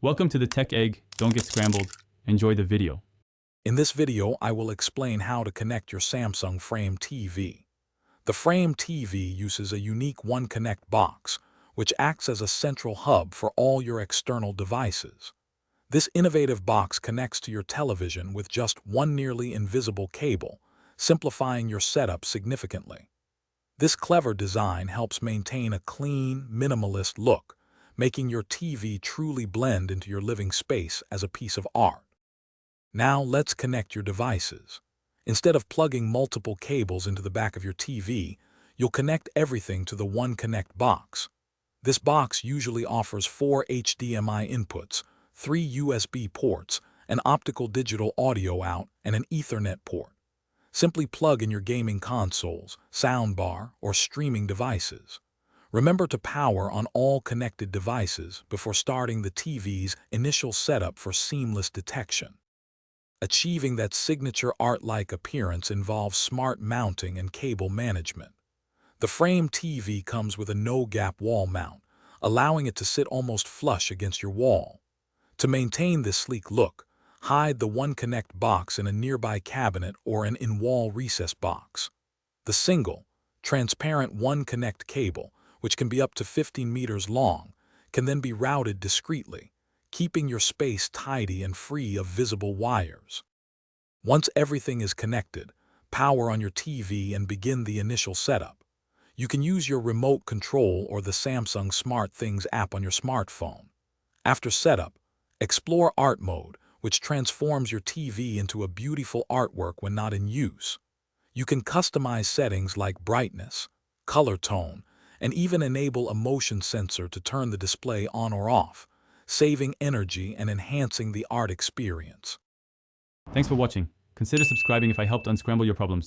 Welcome to the Tech Egg. Don't get scrambled. Enjoy the video. In this video, I will explain how to connect your Samsung Frame TV. The Frame TV uses a unique One Connect box, which acts as a central hub for all your external devices. This innovative box connects to your television with just one nearly invisible cable, simplifying your setup significantly. This clever design helps maintain a clean, minimalist look, making your TV truly blend into your living space as a piece of art. Now let's connect your devices. Instead of plugging multiple cables into the back of your TV, you'll connect everything to the One Connect box. This box usually offers 4 HDMI inputs, 3 USB ports, an optical digital audio out, and an Ethernet port. Simply plug in your gaming consoles, soundbar, or streaming devices. Remember to power on all connected devices before starting the TV's initial setup for seamless detection. Achieving that signature art-like appearance involves smart mounting and cable management. The Frame TV comes with a no-gap wall mount, allowing it to sit almost flush against your wall. To maintain this sleek look, hide the One Connect box in a nearby cabinet or an in-wall recess box. The single, transparent One Connect cable, which can be up to 15 meters long, can then be routed discreetly, keeping your space tidy and free of visible wires. Once everything is connected, power on your TV and begin the initial setup. You can use your remote control or the Samsung SmartThings app on your smartphone. After setup, explore Art Mode, which transforms your TV into a beautiful artwork when not in use. You can customize settings like brightness, color tone, and even enable a motion sensor to turn the display on or off, saving energy and enhancing the art experience. Thanks for watching. Consider subscribing if I helped unscramble your problems.